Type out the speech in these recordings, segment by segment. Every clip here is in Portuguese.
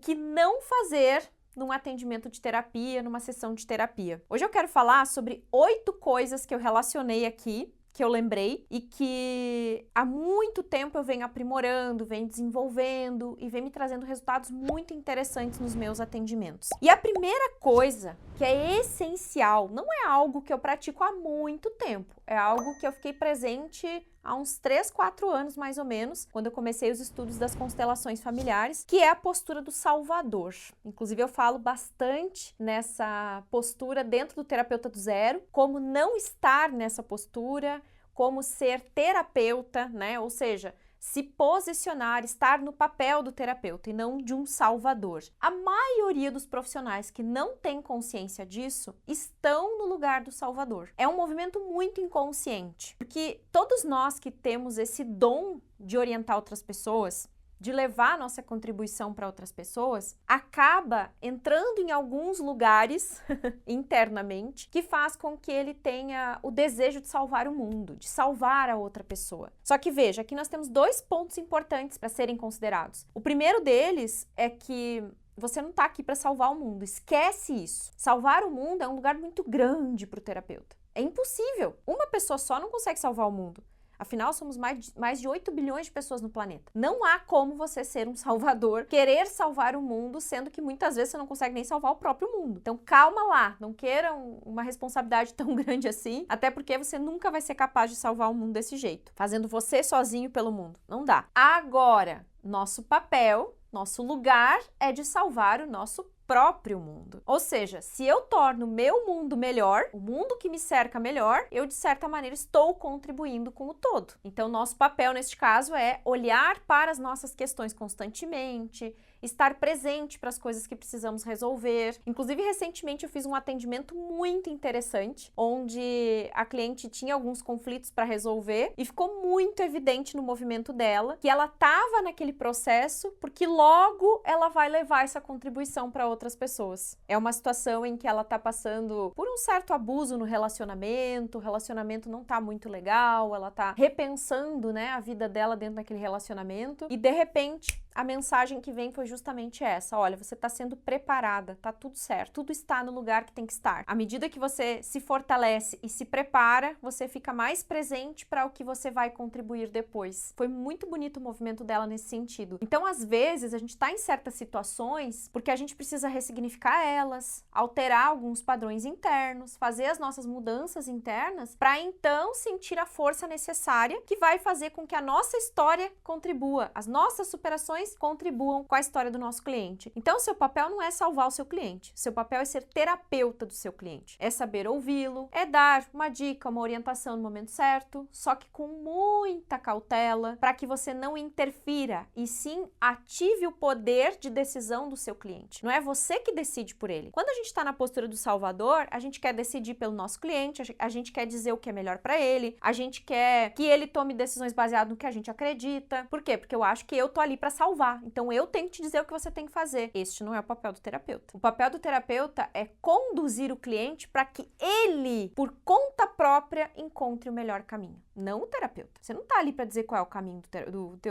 que não fazer num atendimento de terapia, numa sessão de terapia. Hoje eu quero falar sobre 8 coisas que eu relacionei aqui, que eu lembrei e que há muito tempo eu venho aprimorando, venho desenvolvendo e venho me trazendo resultados muito interessantes nos meus atendimentos. E a primeira coisa que é essencial, não é algo que eu pratico há muito tempo, é algo que eu fiquei presente há uns 3, 4 anos mais ou menos, quando eu comecei os estudos das constelações familiares, que é a postura do Salvador. Inclusive eu falo bastante nessa postura dentro do Terapeuta do Zero, como não estar nessa postura, como ser terapeuta, né? Ou seja, se posicionar, estar no papel do terapeuta e não de um salvador. A maioria dos profissionais que não têm consciência disso estão no lugar do salvador. É um movimento muito inconsciente, porque todos nós que temos esse dom de orientar outras pessoas, de levar a nossa contribuição para outras pessoas, acaba entrando em alguns lugares internamente que faz com que ele tenha o desejo de salvar o mundo, de salvar a outra pessoa. Só que veja, aqui nós temos 2 pontos importantes para serem considerados. O primeiro deles é que você não está aqui para salvar o mundo, esquece isso. Salvar o mundo é um lugar muito grande para o terapeuta. É impossível. Uma pessoa só não consegue salvar o mundo. Afinal, somos mais de 8 bilhões de pessoas no planeta. Não há como você ser um salvador, querer salvar o mundo, sendo que muitas vezes você não consegue nem salvar o próprio mundo. Então calma lá, não queira uma responsabilidade tão grande assim, até porque você nunca vai ser capaz de salvar o mundo desse jeito, fazendo você sozinho pelo mundo. Não dá. Agora, nosso papel, nosso lugar é de salvar o nosso próprio mundo. Ou seja, se eu torno o meu mundo melhor, o mundo que me cerca melhor, eu de certa maneira estou contribuindo com o todo. Então, nosso papel neste caso é olhar para as nossas questões constantemente, estar presente para as coisas que precisamos resolver. Inclusive, recentemente eu fiz um atendimento muito interessante, onde a cliente tinha alguns conflitos para resolver e ficou muito evidente no movimento dela que ela estava naquele processo porque logo ela vai levar essa contribuição para outras pessoas. É uma situação em que ela está passando por um certo abuso no relacionamento, o relacionamento não está muito legal, ela está repensando, né, a vida dela dentro daquele relacionamento e de repente a mensagem que vem foi justamente essa: olha, você está sendo preparada, tá tudo certo, tudo está no lugar que tem que estar. À medida que você se fortalece e se prepara, você fica mais presente para o que você vai contribuir depois. Foi muito bonito o movimento dela nesse sentido. Então, às vezes, a gente está em certas situações porque a gente precisa ressignificar elas, alterar alguns padrões internos, fazer as nossas mudanças internas para então sentir a força necessária que vai fazer com que a nossa história contribua, as nossas superações contribuam com a história do nosso cliente. Então, seu papel não é salvar o seu cliente, seu papel é ser terapeuta do seu cliente, é saber ouvi-lo, é dar uma dica, uma orientação no momento certo, só que com muita cautela, para que você não interfira e sim ative o poder de decisão do seu cliente. Não é você que decide por ele. Quando a gente está na postura do salvador, a gente quer decidir pelo nosso cliente, a gente quer dizer o que é melhor para ele, a gente quer que ele tome decisões baseadas no que a gente acredita. Por quê? Porque eu acho que eu tô ali para salvar. Então eu tenho que te dizer o que você tem que fazer. Este não é o papel do terapeuta. O papel do terapeuta é conduzir o cliente para que ele, por conta própria, encontre o melhor caminho. Não o terapeuta. Você não tá ali para dizer qual é o caminho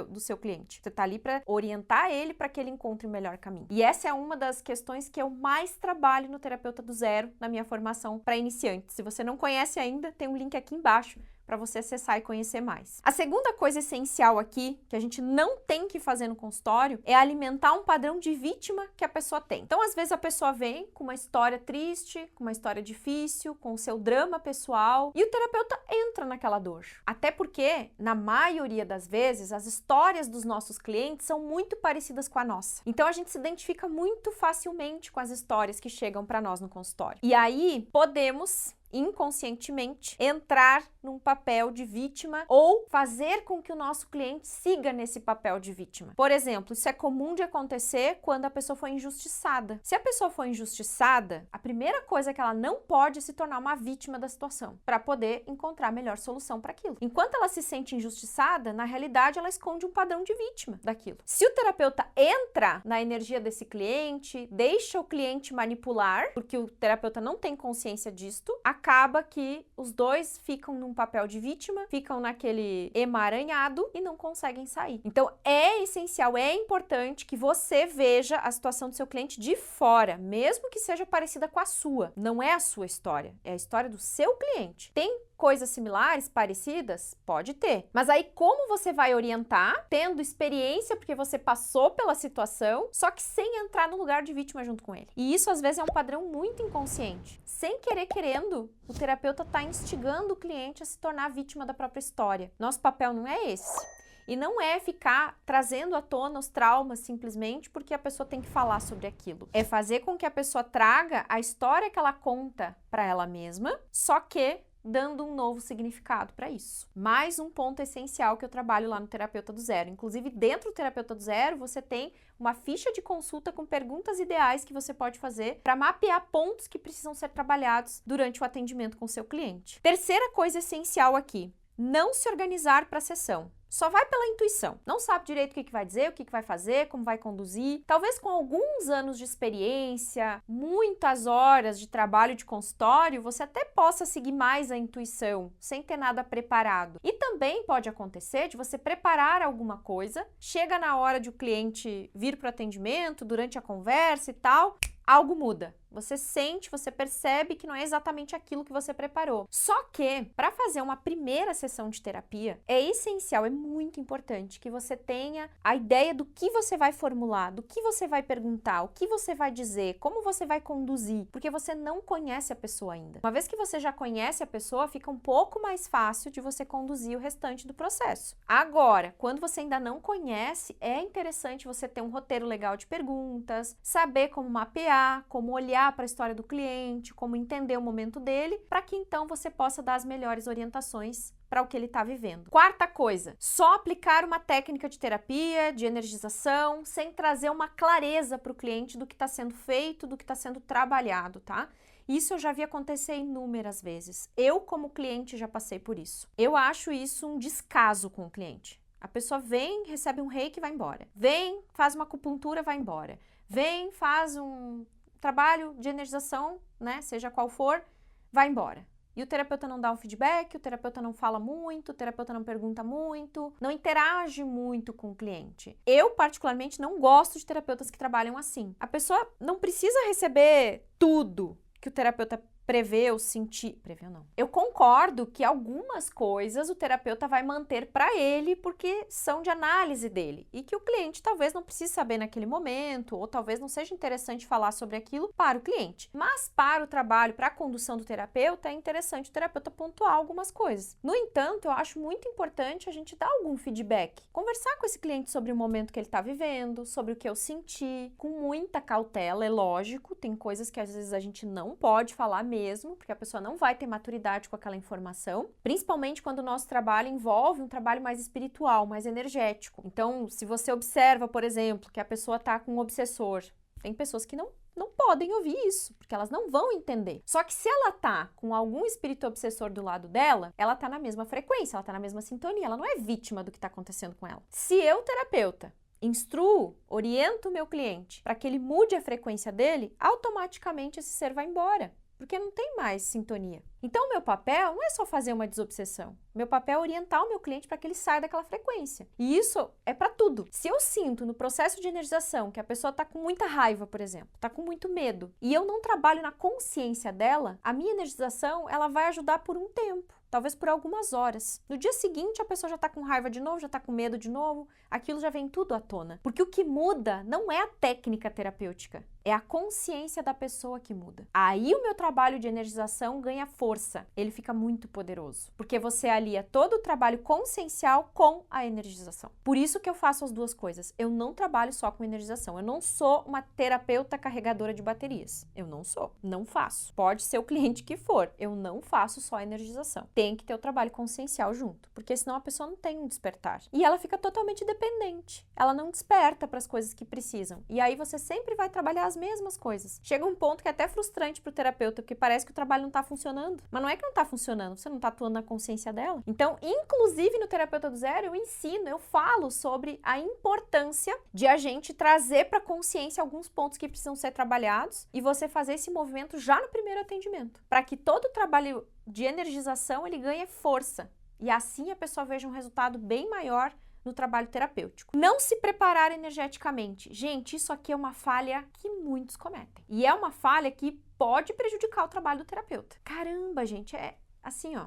do seu cliente. Você tá ali para orientar ele para que ele encontre o melhor caminho. E essa é uma das questões que eu mais trabalho no Terapeuta do Zero, na minha formação para iniciantes. Se você não conhece ainda, tem um link aqui embaixo para você acessar e conhecer mais. A segunda coisa essencial aqui, que a gente não tem que fazer no consultório, é alimentar um padrão de vítima que a pessoa tem. Então, às vezes, a pessoa vem com uma história triste, com uma história difícil, com o seu drama pessoal, e o terapeuta entra naquela dor. Até porque, na maioria das vezes, as histórias dos nossos clientes são muito parecidas com a nossa. Então, a gente se identifica muito facilmente com as histórias que chegam para nós no consultório. E aí, podemos inconscientemente entrar num papel de vítima ou fazer com que o nosso cliente siga nesse papel de vítima. Por exemplo, isso é comum de acontecer quando a pessoa foi injustiçada. Se a pessoa foi injustiçada, a primeira coisa é que ela não pode se tornar uma vítima da situação para poder encontrar a melhor solução para aquilo. Enquanto ela se sente injustiçada, na realidade ela esconde um padrão de vítima daquilo. Se o terapeuta entra na energia desse cliente, deixa o cliente manipular, porque o terapeuta não tem consciência disto, a acaba que os dois ficam num papel de vítima, ficam naquele emaranhado e não conseguem sair. Então, é essencial, é importante que você veja a situação do seu cliente de fora, mesmo que seja parecida com a sua. Não é a sua história, é a história do seu cliente. Tem coisas similares, parecidas? Pode ter. Mas aí como você vai orientar, tendo experiência, porque você passou pela situação, só que sem entrar no lugar de vítima junto com ele. E isso às vezes é um padrão muito inconsciente. Sem querer querendo, o terapeuta está instigando o cliente a se tornar vítima da própria história. Nosso papel não é esse. E não é ficar trazendo à tona os traumas simplesmente porque a pessoa tem que falar sobre aquilo. É fazer com que a pessoa traga a história que ela conta para ela mesma, só que dando um novo significado para isso. Mais um ponto essencial que eu trabalho lá no Terapeuta do Zero. Inclusive, dentro do Terapeuta do Zero, você tem uma ficha de consulta com perguntas ideais que você pode fazer para mapear pontos que precisam ser trabalhados durante o atendimento com o seu cliente. Terceira coisa essencial aqui, não se organizar para a sessão. Só vai pela intuição. Não sabe direito o que vai dizer, o que vai fazer, como vai conduzir. Talvez com alguns anos de experiência, muitas horas de trabalho de consultório, você até possa seguir mais a intuição, sem ter nada preparado. E também pode acontecer de você preparar alguma coisa, chega na hora de o cliente vir para o atendimento, durante a conversa e tal, algo muda. Você sente, você percebe que não é exatamente aquilo que você preparou. Só que, para fazer uma primeira sessão de terapia, é essencial, é muito importante que você tenha a ideia do que você vai formular, do que você vai perguntar, o que você vai dizer, como você vai conduzir, porque você não conhece a pessoa ainda. Uma vez que você já conhece a pessoa, fica um pouco mais fácil de você conduzir o restante do processo. Agora, quando você ainda não conhece, é interessante você ter um roteiro legal de perguntas, saber como mapear, como olhar para a história do cliente, como entender o momento dele, para que então você possa dar as melhores orientações para o que ele está vivendo. Quarta coisa, só aplicar uma técnica de terapia, de energização, sem trazer uma clareza para o cliente do que está sendo feito, do que está sendo trabalhado, tá? Isso eu já vi acontecer inúmeras vezes. Eu, como cliente, já passei por isso. Eu acho isso um descaso com o cliente. A pessoa vem, recebe um reiki e vai embora. Vem, faz uma acupuntura, vai embora. Vem, faz um trabalho de energização, né, seja qual for, vai embora. E o terapeuta não dá um feedback, o terapeuta não fala muito, o terapeuta não pergunta muito, não interage muito com o cliente. Eu, particularmente, não gosto de terapeutas que trabalham assim. A pessoa não precisa receber tudo que o terapeuta prevê ou sentir. Prevê ou não? Eu concordo que algumas coisas o terapeuta vai manter para ele porque são de análise dele e que o cliente talvez não precise saber naquele momento ou talvez não seja interessante falar sobre aquilo para o cliente. Mas para o trabalho, para a condução do terapeuta, é interessante o terapeuta pontuar algumas coisas. No entanto, eu acho muito importante a gente dar algum feedback. Conversar com esse cliente sobre o momento que ele está vivendo, sobre o que eu senti, com muita cautela, é lógico, tem coisas que às vezes a gente não pode falar mesmo, porque a pessoa não vai ter maturidade com aquela informação, principalmente quando o nosso trabalho envolve um trabalho mais espiritual, mais energético. Então, se você observa, por exemplo, que a pessoa está com um obsessor, tem pessoas que não podem ouvir isso, porque elas não vão entender. Só que se ela tá com algum espírito obsessor do lado dela, ela tá na mesma frequência, ela tá na mesma sintonia, ela não é vítima do que tá acontecendo com ela. Se eu, terapeuta, instruo, oriento o meu cliente para que ele mude a frequência dele, automaticamente esse ser vai embora, porque não tem mais sintonia. Então, o meu papel não é só fazer uma desobsessão. Meu papel é orientar o meu cliente para que ele saia daquela frequência. E isso é para tudo. Se eu sinto no processo de energização que a pessoa está com muita raiva, por exemplo, está com muito medo, e eu não trabalho na consciência dela, a minha energização ela vai ajudar por um tempo. Talvez por algumas horas. No dia seguinte, a pessoa já está com raiva de novo, já está com medo de novo, aquilo já vem tudo à tona. Porque o que muda não é a técnica terapêutica, é a consciência da pessoa que muda. Aí o meu trabalho de energização ganha força, ele fica muito poderoso, porque você alia todo o trabalho consciencial com a energização. Por isso que eu faço as duas coisas. Eu não trabalho só com energização, eu não sou uma terapeuta carregadora de baterias. Eu não sou, não faço. Pode ser o cliente que for, eu não faço só energização. Tem que ter o trabalho consciencial junto, porque senão a pessoa não tem um despertar. E ela fica totalmente dependente. Ela não desperta para as coisas que precisam. E aí você sempre vai trabalhar das mesmas coisas. Chega um ponto que é até frustrante pro terapeuta, porque parece que o trabalho não tá funcionando. Mas não é que não tá funcionando, você não tá atuando na consciência dela. Então, inclusive no Terapeuta do Zero, eu ensino, eu falo sobre a importância de a gente trazer pra consciência alguns pontos que precisam ser trabalhados e você fazer esse movimento já no primeiro atendimento, para que todo o trabalho de energização ele ganhe força e assim a pessoa veja um resultado bem maior no trabalho terapêutico. Não se preparar energeticamente. Gente, isso aqui é uma falha que muitos cometem. E é uma falha que pode prejudicar o trabalho do terapeuta. Caramba, gente, é assim, ó,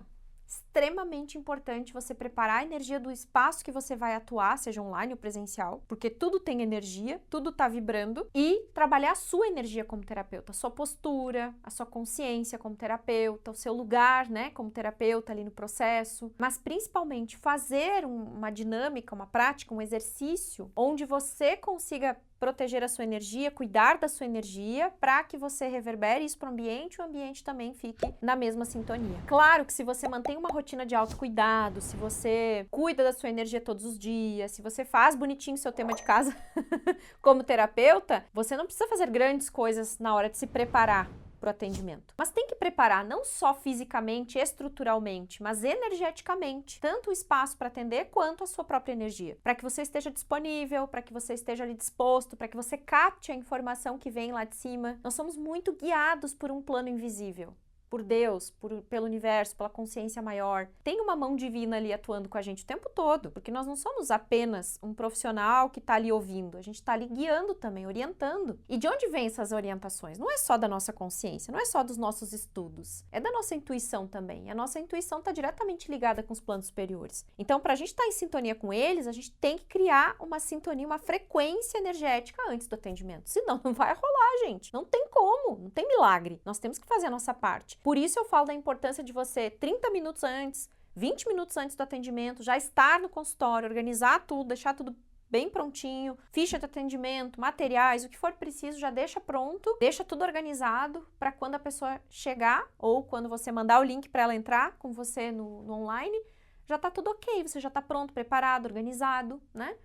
extremamente importante você preparar a energia do espaço que você vai atuar, seja online ou presencial, porque tudo tem energia, tudo tá vibrando, e trabalhar a sua energia como terapeuta, a sua postura, a sua consciência como terapeuta, o seu lugar, né, como terapeuta ali no processo, mas principalmente fazer uma dinâmica, uma prática, um exercício onde você consiga proteger a sua energia, cuidar da sua energia, para que você reverbere isso para o ambiente e o ambiente também fique na mesma sintonia. Claro que se você mantém uma rotina de autocuidado, se você cuida da sua energia todos os dias, se você faz bonitinho seu tema de casa como terapeuta, você não precisa fazer grandes coisas na hora de se preparar para o atendimento. Mas tem que preparar não só fisicamente, estruturalmente, mas energeticamente, tanto o espaço para atender quanto a sua própria energia, para que você esteja disponível, para que você esteja ali disposto, para que você capte a informação que vem lá de cima. Nós somos muito guiados por um plano invisível. Por Deus, pelo universo, pela consciência maior. Tem uma mão divina ali atuando com a gente o tempo todo, porque nós não somos apenas um profissional que está ali ouvindo, a gente está ali guiando também, orientando. E de onde vêm essas orientações? Não é só da nossa consciência, não é só dos nossos estudos, é da nossa intuição também. E a nossa intuição está diretamente ligada com os planos superiores. Então, para a gente estar em sintonia com eles, a gente tem que criar uma sintonia, uma frequência energética antes do atendimento. Senão não vai rolar, gente. Não tem como, não tem milagre. Nós temos que fazer a nossa parte. Por isso eu falo da importância de você 30 minutos antes, 20 minutos antes do atendimento, já estar no consultório, organizar tudo, deixar tudo bem prontinho, ficha de atendimento, materiais, o que for preciso, já deixa pronto, deixa tudo organizado para quando a pessoa chegar ou quando você mandar o link para ela entrar com você no online, já tá tudo ok, você já tá pronto, preparado, organizado, né?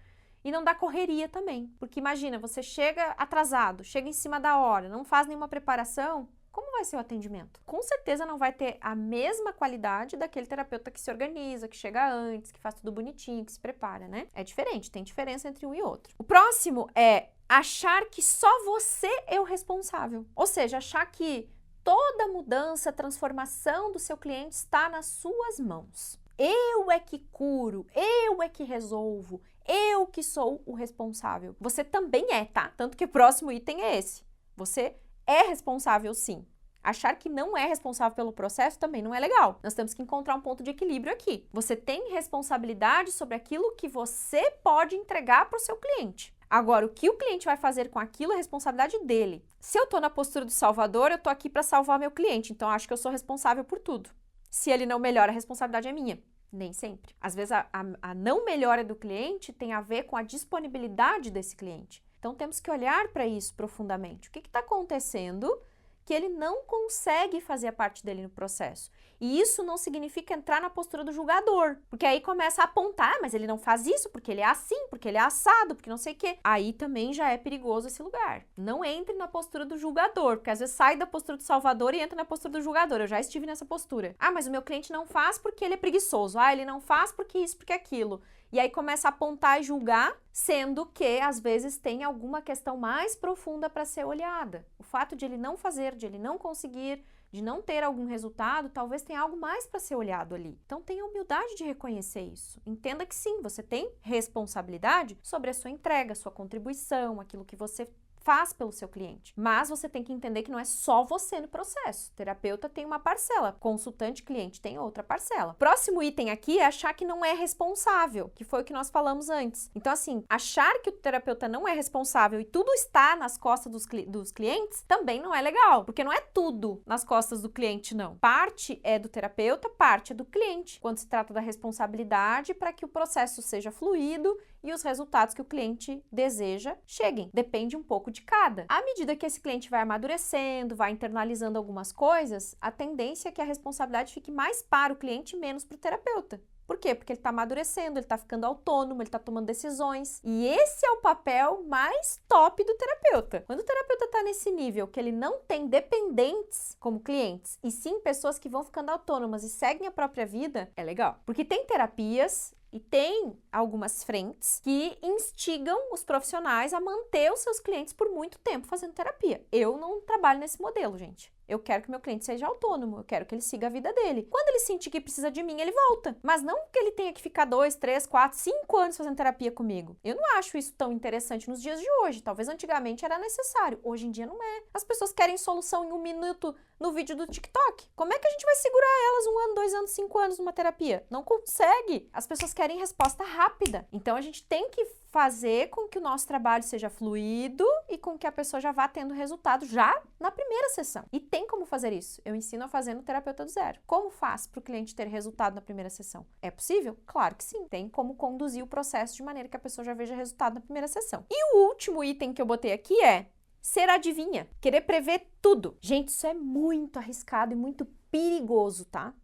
E não dá correria também, porque imagina, você chega atrasado, chega em cima da hora, não faz nenhuma preparação, como vai ser o atendimento? Com certeza não vai ter a mesma qualidade daquele terapeuta que se organiza, que chega antes, que faz tudo bonitinho, que se prepara, né? É diferente, tem diferença entre um e outro. O próximo é achar que só você é o responsável. Ou seja, achar que toda mudança, transformação do seu cliente está nas suas mãos. Eu é que curo, eu é que resolvo, eu que sou o responsável. Você também é, tá? Tanto que o próximo item é esse. Você é responsável, sim. Achar que não é responsável pelo processo também não é legal. Nós temos que encontrar um ponto de equilíbrio aqui. Você tem responsabilidade sobre aquilo que você pode entregar para o seu cliente. Agora, o que o cliente vai fazer com aquilo é responsabilidade dele. Se eu estou na postura do salvador, eu estou aqui para salvar meu cliente, então acho que eu sou responsável por tudo. Se ele não melhora, a responsabilidade é minha. Nem sempre. Às vezes, a não melhora do cliente tem a ver com a disponibilidade desse cliente. Então, temos que olhar para isso profundamente. O que está acontecendo que ele não consegue fazer a parte dele no processo? E isso não significa entrar na postura do julgador, porque aí começa a apontar, mas ele não faz isso porque ele é assim, porque ele é assado, porque não sei o quê. Aí também já é perigoso esse lugar. Não entre na postura do julgador, porque às vezes sai da postura do salvador e entra na postura do julgador. Eu já estive nessa postura. Ah, mas o meu cliente não faz porque ele é preguiçoso. Ah, ele não faz porque isso, porque aquilo. E aí começa a apontar e julgar, sendo que às vezes tem alguma questão mais profunda para ser olhada. O fato de ele não fazer, de ele não conseguir, de não ter algum resultado, talvez tenha algo mais para ser olhado ali. Então tenha humildade de reconhecer isso. Entenda que sim, você tem responsabilidade sobre a sua entrega, a sua contribuição, aquilo que você faz pelo seu cliente. Mas você tem que entender que não é só você no processo. O terapeuta tem uma parcela, consultante cliente tem outra parcela. Próximo item aqui é achar que não é responsável, que foi o que nós falamos antes. Então assim, achar que o terapeuta não é responsável e tudo está nas costas dos clientes também não é legal, porque não é tudo nas costas do cliente, não. Parte é do terapeuta, parte é do cliente, quando se trata da responsabilidade para que o processo seja fluido e os resultados que o cliente deseja cheguem. Depende um pouco de cada. À medida que esse cliente vai amadurecendo, vai internalizando algumas coisas, a tendência é que a responsabilidade fique mais para o cliente e menos para o terapeuta. Por quê? Porque ele está amadurecendo, ele está ficando autônomo, ele está tomando decisões. E esse é o papel mais top do terapeuta. Quando o terapeuta está nesse nível que ele não tem dependentes como clientes, e sim pessoas que vão ficando autônomas e seguem a própria vida, é legal. Porque tem terapias e tem algumas frentes que instigam os profissionais a manter os seus clientes por muito tempo fazendo terapia. Eu não trabalho nesse modelo, gente. Eu quero que meu cliente seja autônomo, eu quero que ele siga a vida dele. Quando ele sentir que precisa de mim, ele volta. Mas não que ele tenha que ficar 2, 3, 4, 5 anos fazendo terapia comigo. Eu não acho isso tão interessante nos dias de hoje. Talvez antigamente era necessário, hoje em dia não é. As pessoas querem solução em 1 minuto no vídeo do TikTok. Como é que a gente vai segurar elas 1 ano, 2 anos, 5 anos numa terapia? Não consegue. As pessoas querem resposta rápida. Então a gente tem que fazer com que o nosso trabalho seja fluido e com que a pessoa já vá tendo resultado já na primeira sessão. E tem como fazer isso. Eu ensino a fazer no Terapeuta do Zero. Como faz para o cliente ter resultado na primeira sessão? É possível? Claro que sim. Tem como conduzir o processo de maneira que a pessoa já veja resultado na primeira sessão. E o último item que eu botei aqui é ser adivinha, querer prever tudo. Gente, isso é muito arriscado e muito perigoso, tá?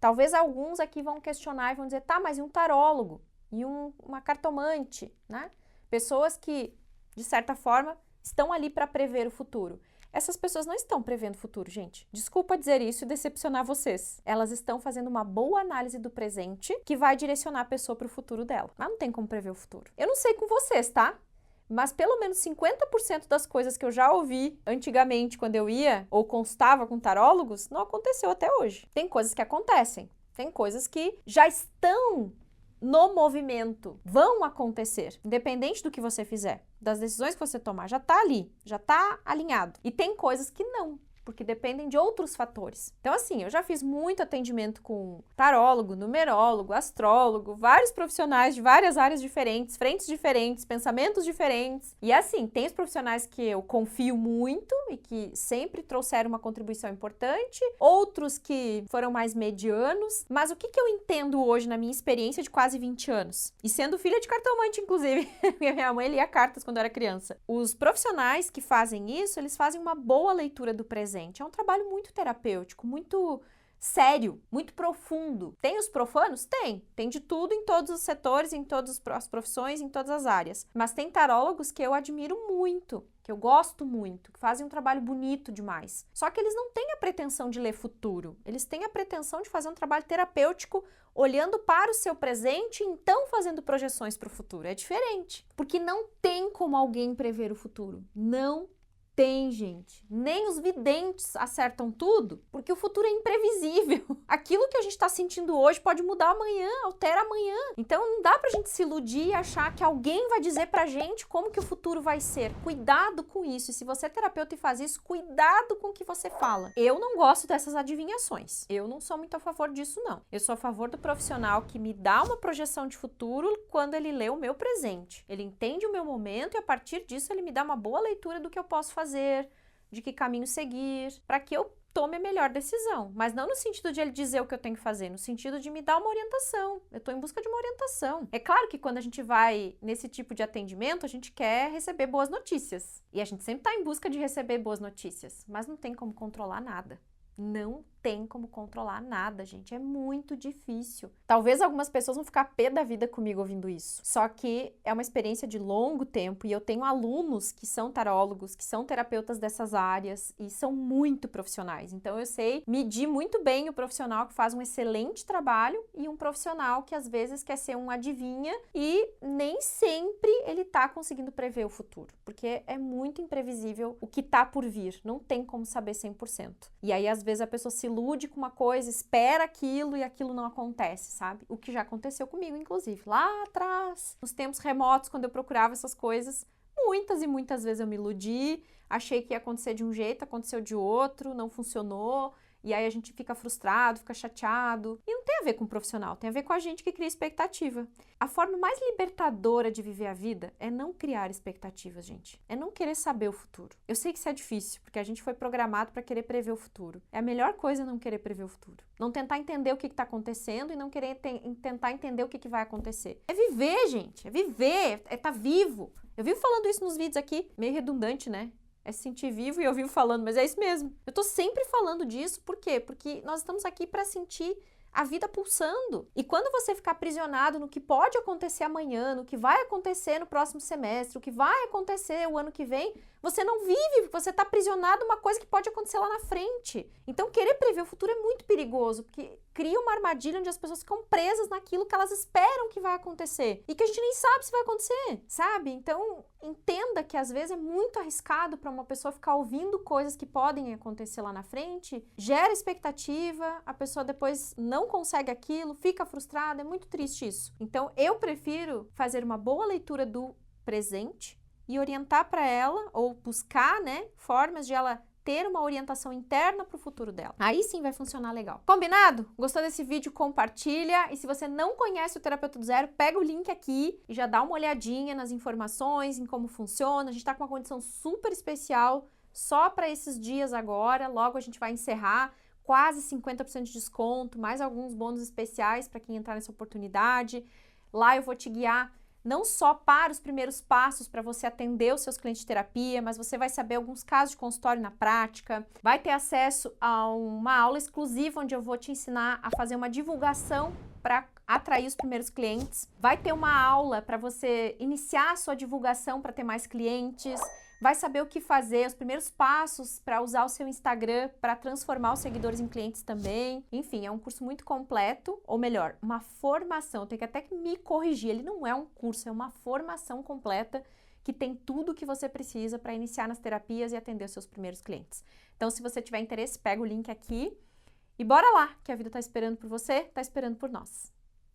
Talvez alguns aqui vão questionar e vão dizer, tá, mas e um tarólogo? E uma cartomante, né? Pessoas que, de certa forma, estão ali para prever o futuro. Essas pessoas não estão prevendo o futuro, gente. Desculpa dizer isso e decepcionar vocês. Elas estão fazendo uma boa análise do presente que vai direcionar a pessoa para o futuro dela. Mas não tem como prever o futuro. Eu não sei com vocês, tá? Mas pelo menos 50% das coisas que eu já ouvi antigamente quando eu ia ou constava com tarólogos, não aconteceu até hoje. Tem coisas que acontecem. Tem coisas que já estão no movimento, vão acontecer, independente do que você fizer, das decisões que você tomar, já tá ali, já tá alinhado. E tem coisas que não, porque dependem de outros fatores. Então, assim, eu já fiz muito atendimento com tarólogo, numerólogo, astrólogo, vários profissionais de várias áreas diferentes, frentes diferentes, pensamentos diferentes. E assim, tem os profissionais que eu confio muito e que sempre trouxeram uma contribuição importante, outros que foram mais medianos. Mas o que eu entendo hoje na minha experiência de quase 20 anos? E sendo filha de cartomante, inclusive, minha mãe lia cartas quando eu era criança. Os profissionais que fazem isso, eles fazem uma boa leitura do presente. É um trabalho muito terapêutico, muito sério, muito profundo. Tem os profanos? Tem. Tem de tudo em todos os setores, em todas as profissões, em todas as áreas. Mas tem tarólogos que eu admiro muito, que eu gosto muito, que fazem um trabalho bonito demais. Só que eles não têm a pretensão de ler futuro. Eles têm a pretensão de fazer um trabalho terapêutico olhando para o seu presente e então fazendo projeções para o futuro. É diferente. Porque não tem como alguém prever o futuro. Não tem, gente. Nem os videntes acertam tudo, porque o futuro é imprevisível. Aquilo que a gente está sentindo hoje pode mudar amanhã, altera amanhã. Então não dá pra gente se iludir e achar que alguém vai dizer pra gente como que o futuro vai ser. Cuidado com isso. E se você é terapeuta e faz isso, cuidado com o que você fala. Eu não gosto dessas adivinhações. Eu não sou muito a favor disso, não. Eu sou a favor do profissional que me dá uma projeção de futuro quando ele lê o meu presente. Ele entende o meu momento e a partir disso ele me dá uma boa leitura do que eu posso fazer, de que caminho seguir, para que eu tome a melhor decisão. Mas não no sentido de ele dizer o que eu tenho que fazer, no sentido de me dar uma orientação. Eu estou em busca de uma orientação. É claro que quando a gente vai nesse tipo de atendimento, a gente quer receber boas notícias. E a gente sempre está em busca de receber boas notícias, mas não tem como controlar nada. Não tem como controlar nada, gente. É muito difícil. Talvez algumas pessoas vão ficar pé da vida comigo ouvindo isso. Só que é uma experiência de longo tempo e eu tenho alunos que são tarólogos, que são terapeutas dessas áreas e são muito profissionais. Então eu sei medir muito bem o profissional que faz um excelente trabalho e um profissional que às vezes quer ser um adivinha e nem sempre ele tá conseguindo prever o futuro, porque é muito imprevisível o que tá por vir. Não tem como saber 100%. E aí às vezes a pessoa se ilude com uma coisa, espera aquilo e aquilo não acontece, sabe? O que já aconteceu comigo, inclusive, lá atrás, nos tempos remotos, quando eu procurava essas coisas, muitas e muitas vezes eu me iludi, achei que ia acontecer de um jeito, aconteceu de outro, não funcionou, e aí a gente fica frustrado, fica chateado. E não tem a ver com o profissional, tem a ver com a gente que cria expectativa. A forma mais libertadora de viver a vida é não criar expectativas, gente. É não querer saber o futuro. Eu sei que isso é difícil, porque a gente foi programado para querer prever o futuro. É a melhor coisa não querer prever o futuro. Não tentar entender o que está acontecendo e não querer tentar entender o que vai acontecer. É viver, gente. É viver. É estar vivo. Eu vivo falando isso nos vídeos aqui, meio redundante, né? É se sentir vivo e eu vivo falando, mas é isso mesmo. Eu tô sempre falando disso, por quê? Porque nós estamos aqui para sentir a vida pulsando. E quando você ficar aprisionado no que pode acontecer amanhã, no que vai acontecer no próximo semestre, o que vai acontecer o ano que vem, você não vive, porque você está aprisionado numa coisa que pode acontecer lá na frente. Então, querer prever o futuro é muito perigoso, porque cria uma armadilha onde as pessoas ficam presas naquilo que elas esperam que vai acontecer e que a gente nem sabe se vai acontecer, sabe? Então, entenda que às vezes é muito arriscado para uma pessoa ficar ouvindo coisas que podem acontecer lá na frente, gera expectativa, a pessoa depois não consegue aquilo, fica frustrada, é muito triste isso. Então, eu prefiro fazer uma boa leitura do presente e orientar para ela, ou buscar, né, formas de ela ter uma orientação interna para o futuro dela. Aí sim vai funcionar legal. Combinado? Gostou desse vídeo? Compartilha. E se você não conhece o Terapeuta do Zero, pega o link aqui e já dá uma olhadinha nas informações, em como funciona. A gente tá com uma condição super especial só para esses dias agora. Logo a gente vai encerrar. Quase 50% de desconto, mais alguns bônus especiais para quem entrar nessa oportunidade. Lá eu vou te guiar não só para os primeiros passos para você atender os seus clientes de terapia, mas você vai saber alguns casos de consultório na prática, vai ter acesso a uma aula exclusiva onde eu vou te ensinar a fazer uma divulgação para atrair os primeiros clientes, vai ter uma aula para você iniciar a sua divulgação para ter mais clientes, vai saber o que fazer, os primeiros passos para usar o seu Instagram para transformar os seguidores em clientes também. Enfim, é um curso muito completo, ou melhor, uma formação. Eu tenho que até me corrigir, ele não é um curso, é uma formação completa que tem tudo o que você precisa para iniciar nas terapias e atender os seus primeiros clientes. Então, se você tiver interesse, pega o link aqui e bora lá, que a vida está esperando por você, está esperando por nós.